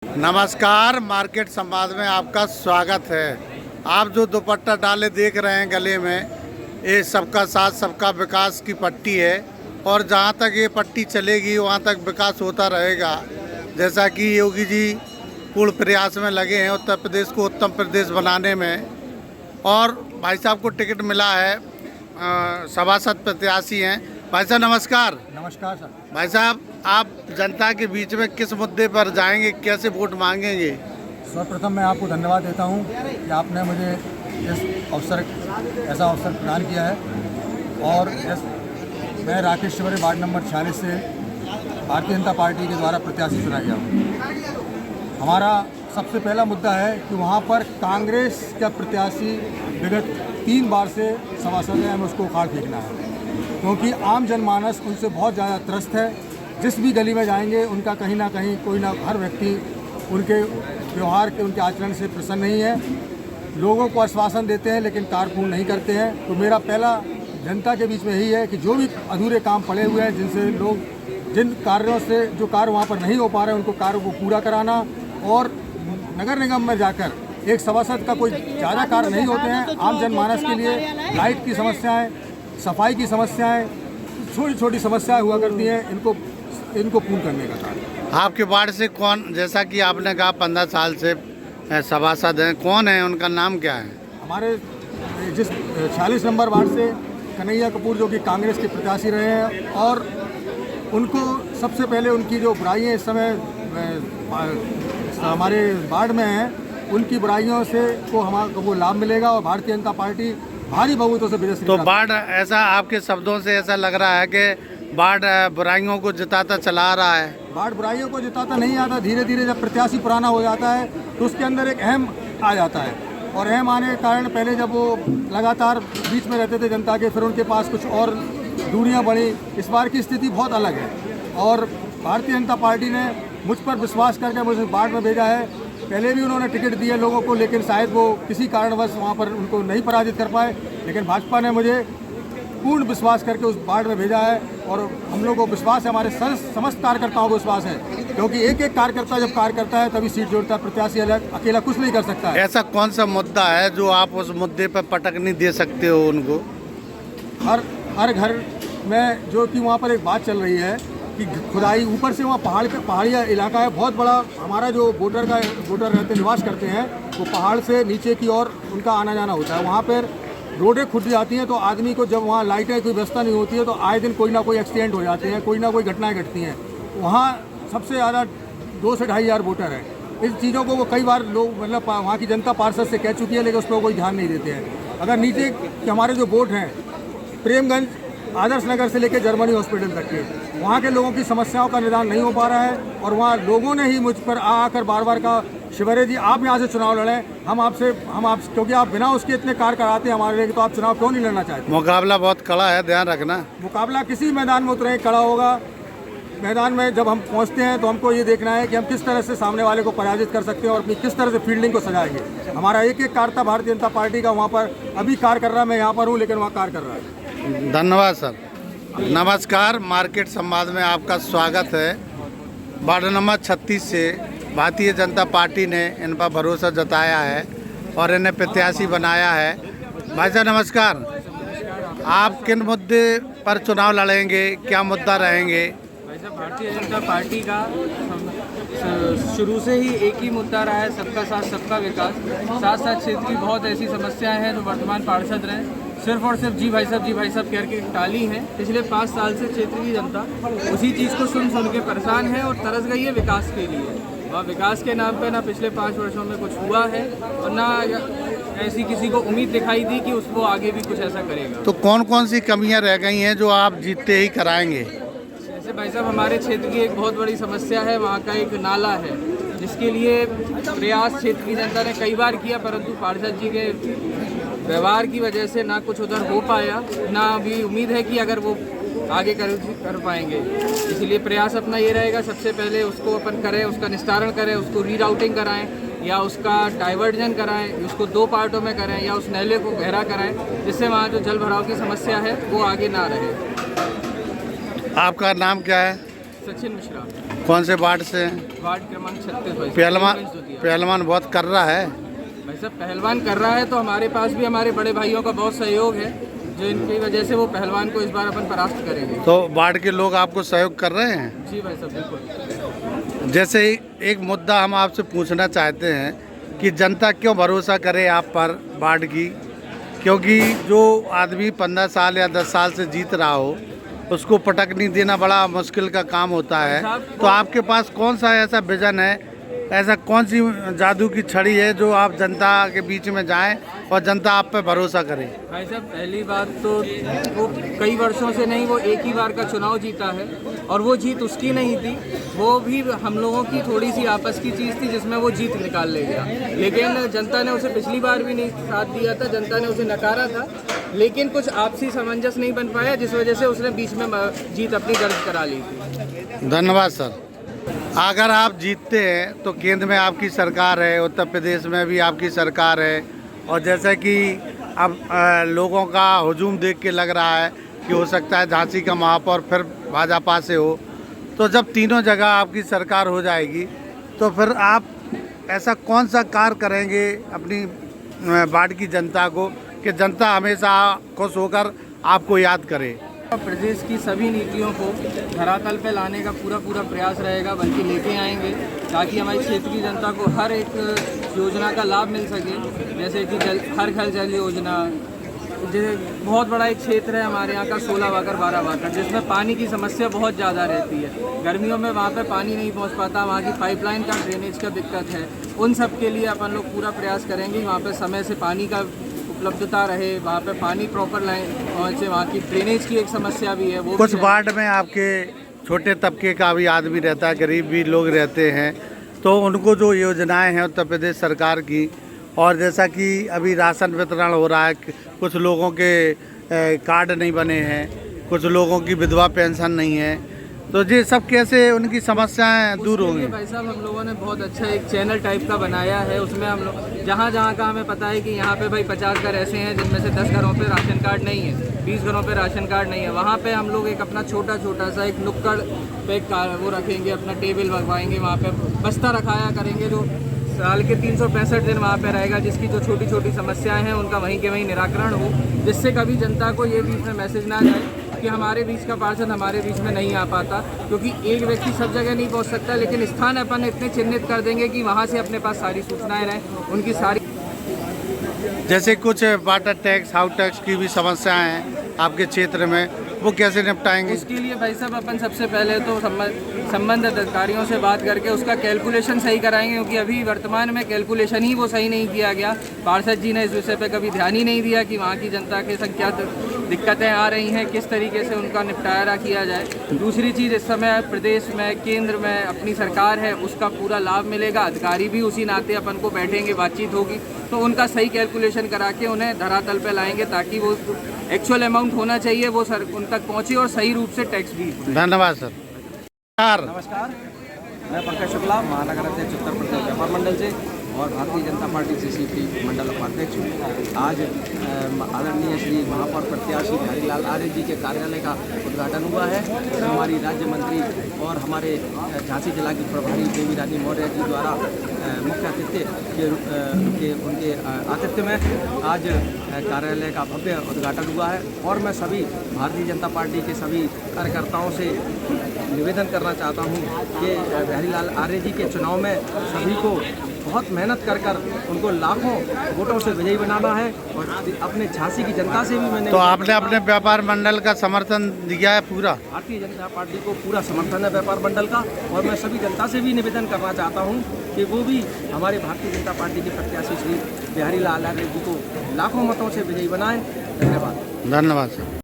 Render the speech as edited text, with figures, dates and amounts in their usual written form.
नमस्कार, मार्केट संवाद में आपका स्वागत है। आप जो दुपट्टा डाले देख रहे हैं गले में, ये सबका साथ सबका विकास की पट्टी है और जहाँ तक ये पट्टी चलेगी वहाँ तक विकास होता रहेगा। जैसा कि योगी जी पूर्ण प्रयास में लगे हैं उत्तर प्रदेश को उत्तम प्रदेश बनाने में, और भाई साहब को टिकट मिला है, सभासद प्रत्याशी हैं। भाई साहब नमस्कार। नमस्कार सर। भाई साहब, आप जनता के बीच में किस मुद्दे पर जाएंगे, कैसे वोट मांगेंगे? सर्वप्रथम मैं आपको धन्यवाद देता हूं कि आपने मुझे ऐसा अवसर प्रदान किया है। और मैं राकेश शिवरे वार्ड नंबर 46 से भारतीय जनता पार्टी के द्वारा प्रत्याशी चुना गया हूँ। हमारा सबसे पहला मुद्दा है कि वहाँ पर कांग्रेस का प्रत्याशी विगत 3 बार से सभासद है, हमें उसको उखाड़ फेंकना है, क्योंकि आम जनमानस उनसे बहुत ज़्यादा त्रस्त है। जिस भी गली में जाएंगे उनका कहीं ना कहीं कोई ना हर व्यक्ति उनके व्यवहार के, उनके आचरण से प्रसन्न नहीं है। लोगों को आश्वासन देते हैं लेकिन कार्य पूर्ण नहीं करते हैं। तो मेरा पहला जनता के बीच में यही है कि जो भी अधूरे काम पड़े हुए हैं, जिन कार्यों से जो कार्य वहाँ पर नहीं हो पा रहे हैं, उनको कार्य को पूरा कराना। और नगर निगम में जाकर एक सभासद का कोई ज़्यादा कार्य नहीं होते हैं। आम जनमानस के लिए लाइट की समस्याएँ, सफाई की समस्याएँ, छोटी छोटी समस्याएँ हुआ करती हैं, इनको पूर्ण करने का कार्य। आपके वार्ड से कौन, जैसा कि आपने कहा 15 साल से सभासद हैं, कौन है, उनका नाम क्या है? हमारे जिस 46 नंबर वार्ड से कन्हैया कपूर, जो कि कांग्रेस के प्रत्याशी रहे हैं, और उनको सबसे पहले उनकी जो बुराइयाँ इस समय हमारे वार्ड में हैं, उनकी बुराइयों से हमको वो लाभ मिलेगा और भारतीय जनता पार्टी भारी बहुमतों से विजय। तो वार्ड, ऐसा आपके शब्दों से ऐसा लग रहा है कि वार्ड बुराइयों को जिताता चला रहा है? वार्ड बुराइयों को जिताता नहीं आता। धीरे धीरे जब प्रत्याशी पुराना हो जाता है तो उसके अंदर एक अहम आ जाता है, और अहम आने के कारण पहले जब वो लगातार बीच में रहते थे जनता के, फिर उनके पास कुछ और दूरियां बढ़ी। इस बार की स्थिति बहुत अलग है और भारतीय जनता पार्टी ने मुझ पर विश्वास करके मुझे वार्ड में भेजा है। पहले भी उन्होंने टिकट दिए लोगों को, लेकिन शायद वो किसी कारणवश वहाँ पर उनको नहीं पराजित कर पाए, लेकिन भाजपा ने मुझे पूर्ण विश्वास करके उस वार्ड में भेजा है। और हम लोगों को विश्वास है, हमारे समस्त कार्यकर्ताओं को विश्वास है, क्योंकि एक एक कार्यकर्ता जब कार्य करता है तभी सीट जोड़ता है। प्रत्याशी अकेला कुछ नहीं कर सकता है। ऐसा कौन सा मुद्दा है जो आप उस मुद्दे पर पटक नहीं दे सकते हो उनको? हर घर में जो कि वहाँ पर एक बात चल रही है कि खुदाई ऊपर से, वहाँ पहाड़ी इलाका है बहुत बड़ा। हमारा जो वोटर रहते निवास करते हैं, वो पहाड़ से नीचे की ओर उनका आना जाना होता है। वहाँ पर रोडें खुद जाती हैं, तो आदमी को जब वहाँ लाइटें कोई व्यवस्था नहीं होती है तो आए दिन कोई ना कोई एक्सीडेंट हो जाते हैं, कोई ना कोई घटनाएं घटती हैं। वहाँ सबसे ज़्यादा 2 से 2.5 हज़ार वोटर हैं। इस चीज़ों को वो कई बार लोग, मतलब वहाँ की जनता पार्षद से कह चुकी है, लेकिन उस पर कोई ध्यान नहीं देते हैं। अगर नीचे के हमारे जो वोट हैं, प्रेमगंज, आदर्श नगर से लेकर जर्मनी हॉस्पिटल तक के, वहाँ के लोगों की समस्याओं का निदान नहीं हो पा रहा है। और वहाँ लोगों ने ही मुझ पर आकर बार बार कहा, शिवरे जी आप यहाँ से चुनाव लड़ें, हम आपसे क्योंकि आप बिना उसके इतने कार्य कराते हैं हमारे लिए, तो आप चुनाव क्यों नहीं लड़ना चाहते? मुकाबला बहुत कड़ा है, ध्यान रखना। मुकाबला किसी मैदान में उतरे कड़ा होगा। मैदान में जब हम पहुँचते हैं तो हमको ये देखना है कि हम किस तरह से सामने वाले को पराजित कर सकते हैं और अपनी किस तरह से फील्डिंग को सजाएंगे। हमारा एक एक कार्य भारतीय जनता पार्टी का वहाँ पर अभी कार्य कर रहा है। मैं यहाँ पर हूँ लेकिन वहाँ कार्य कर रहा है। धन्यवाद सर। नमस्कार, मार्केट संवाद में आपका स्वागत है। वार्ड नंबर 36 से भारतीय जनता पार्टी ने इन पर भरोसा जताया है और इन्हें प्रत्याशी बनाया है। भाई साहब नमस्कार, आप किन मुद्दे पर चुनाव लड़ेंगे, क्या मुद्दा रहेंगे? भाई साहब, भारतीय जनता पार्टी का शुरू से ही एक ही मुद्दा रहा है, सबका साथ सबका विकास। साथ साथ क्षेत्र की बहुत ऐसी समस्याएं हैं जो वर्तमान पार्षद रहे सिर्फ और सिर्फ जी भाई साहब कह के टाली हैं। पिछले 5 साल से क्षेत्र की जनता उसी चीज़ को सुन के परेशान है और तरस गई है विकास के लिए। वह विकास के नाम पे ना पिछले 5 वर्षों में कुछ हुआ है और ना ऐसी किसी को उम्मीद दिखाई दी कि उसको आगे भी कुछ ऐसा करेगा। तो कौन कौन सी कमियां रह गई हैं जो आप जीतते ही कराएंगे? जैसे भाई साहब, हमारे क्षेत्र की एक बहुत बड़ी समस्या है, वहाँ का एक नाला है, जिसके लिए प्रयास क्षेत्र की जनता ने कई बार किया, परंतु पार्षद जी के व्यवहार की वजह से ना कुछ उधर हो पाया, ना अभी उम्मीद है कि अगर वो आगे कर पाएंगे। इसलिए प्रयास अपना ये रहेगा, सबसे पहले उसको अपन करें, उसका निस्तारण करें, उसको रीराउटिंग कराएं या उसका डाइवर्जन कराएं, उसको 2 पार्टों में करें या उस नाले को गहरा कराएं, जिससे वहाँ जो जल भराव की समस्या है वो आगे ना रहे। आपका नाम क्या है? सचिन मिश्रा। कौन से वार्ड से हैं? वार्ड क्रमांक 36। पहलवान बहुत कर रहा है। भाई साहब पहलवान कर रहा है तो हमारे पास भी हमारे बड़े भाइयों का बहुत सहयोग है, जो इनकी वजह से वो पहलवान को इस बार अपन परास्त करेंगे। तो वार्ड के लोग आपको सहयोग कर रहे हैं? जी भाई साहब बिल्कुल। जैसे एक मुद्दा हम आपसे पूछना चाहते हैं कि जनता क्यों भरोसा करे आप पर वार्ड की, क्योंकि जो आदमी 15 साल या 10 साल से जीत रहा हो उसको पटकनी देना बड़ा मुश्किल का काम होता है। तो आपके पास कौन सा ऐसा विजन है, ऐसा कौन सी जादू की छड़ी है जो आप जनता के बीच में जाएं और जनता आप पे भरोसा करे? भाई साहब पहली बात तो वो कई वर्षों से नहीं, वो एक ही बार का चुनाव जीता है और वो जीत उसकी नहीं थी, वो भी हम लोगों की थोड़ी सी आपस की चीज़ थी जिसमें वो जीत निकाल ले गया। लेकिन जनता ने उसे पिछली बार भी नहीं साथ दिया था, जनता ने उसे नकारा था, लेकिन कुछ आपसी सामंजस्य नहीं बन पाया जिस वजह से उसने बीच में जीत अपनी दर्ज करा ली थी। धन्यवाद सर। अगर आप जीतते हैं तो केंद्र में आपकी सरकार है, उत्तर प्रदेश में भी आपकी सरकार है, और जैसा कि अब लोगों का हुजूम देख के लग रहा है कि हो सकता है झांसी का महापौर फिर भाजपा से हो, तो जब तीनों जगह आपकी सरकार हो जाएगी तो फिर आप ऐसा कौन सा कार्य करेंगे अपनी वार्ड की जनता को कि जनता हमेशा खुश होकर आपको याद करे? प्रदेश की सभी नीतियों को धरातल पे लाने का पूरा प्रयास रहेगा, बल्कि लेके आएंगे ताकि हमारी क्षेत्र की जनता को हर एक योजना का लाभ मिल सके। जैसे कि हर घर जल योजना, जैसे बहुत बड़ा एक क्षेत्र है हमारे यहाँ का 16 वाकर 12 वाकर, जिसमें पानी की समस्या बहुत ज़्यादा रहती है। गर्मियों में वहाँ पे पानी नहीं पहुँच पाता, वहाँ की पाइपलाइन का ड्रेनेज का दिक्कत है। उन सब के लिए अपन लोग पूरा प्रयास करेंगे वहाँ पे समय से पानी का उपलब्धता रहे, वहाँ पे पानी प्रॉपर लाइन पहुँचे। वहाँ की ड्रेनेज की एक समस्या भी है। वो कुछ वार्ड में आपके छोटे तबके का भी आदमी रहता है, गरीब भी लोग रहते हैं, तो उनको जो योजनाएं हैं उत्तर प्रदेश सरकार की, और जैसा कि अभी राशन वितरण हो रहा है, कुछ लोगों के कार्ड नहीं बने हैं, कुछ लोगों की विधवा पेंशन नहीं है, तो ये सब कैसे उनकी समस्याएं दूर होंगी? भाई साहब हम लोगों ने बहुत अच्छा एक चैनल टाइप का बनाया है, उसमें हम लोग जहाँ का हमें पता है कि यहाँ पे भाई 50 घर ऐसे हैं जिनमें से 10 घरों पे राशन कार्ड नहीं है, 20 घरों पे राशन कार्ड नहीं है, वहाँ पे हम लोग एक अपना छोटा सा एक नुक्कड़ पे वो रखेंगे, अपना टेबल लगवाएंगे, वहाँ पे बस्ता रखाया करेंगे जो साल के 365 दिन वहाँ पे रहेगा, जिसकी जो छोटी समस्याएं हैं उनका वहीं के वहीं निराकरण हो, जिससे कभी जनता को ये बीच में मैसेज ना जाए कि हमारे बीच का पार्षद हमारे बीच में नहीं आ पाता, क्योंकि एक व्यक्ति सब जगह नहीं पहुँच सकता, लेकिन स्थान अपन इतने चिन्हित कर देंगे कि वहाँ से अपने पास सारी सूचनाएं रहें, उनकी सारी। जैसे कुछ वाटर टैक्स, हाउस टैक्स की भी समस्याएं हैं आपके क्षेत्र में, वो कैसे निपटाएंगे? उसके लिए भाई साहब अपन सबसे पहले तो संबंधित अधिकारियों से बात करके उसका कैलकुलेशन सही कराएंगे, क्योंकि अभी वर्तमान में कैलकुलेशन ही वो सही नहीं किया गया। पार्षद जी ने इस विषय पे कभी ध्यान ही नहीं दिया कि वहाँ की जनता के संग क्या दिक्कतें आ रही हैं, किस तरीके से उनका निपटारा किया जाए। दूसरी चीज़, इस समय प्रदेश में केंद्र में अपनी सरकार है, उसका पूरा लाभ मिलेगा, अधिकारी भी उसी नाते अपन को बैठेंगे, बातचीत होगी, तो उनका सही कैलकुलेशन करा के उन्हें धरातल पे लाएंगे ताकि वो एक्चुअल अमाउंट होना चाहिए वो सर उन तक पहुँचे और सही रूप से टैक्स भी। धन्यवाद सर। नमस्कार, मैं पंकज शुक्ला, महानगर अध्यक्ष उत्तर प्रदेश व्यापार मंडल से और भारतीय जनता पार्टी CCP मंडल उपाध्यक्ष हूँ। आज आदरणीय श्री महापौर प्रत्याशी बिहारीलाल आर्य जी के कार्यालय का उद्घाटन हुआ है। हमारी राज्य मंत्री और हमारे झांसी जिला की प्रभारी देवी रानी मौर्य जी द्वारा मुख्य आतिथ्य के उनके आतिथ्य में आज कार्यालय का भव्य उद्घाटन हुआ है। और मैं सभी भारतीय जनता पार्टी के सभी कार्यकर्ताओं से निवेदन करना चाहता हूं कि बिहारीलाल आर्य जी के चुनाव में सभी को बहुत मेहनत कर उनको लाखों वोटों से विजयी बनाना है। और अपने झांसी की जनता से भी मैंने, तो आपने अपने व्यापार मंडल का समर्थन दिया है पूरा? भारतीय जनता पार्टी को पूरा समर्थन है व्यापार मंडल का, और मैं सभी जनता से भी निवेदन करना चाहता हूं कि वो भी हमारे भारतीय जनता पार्टी के प्रत्याशी श्री बिहारीलाल आर्य जी को लाखों मतों से विजयी बनाएं। धन्यवाद। धन्यवाद सर।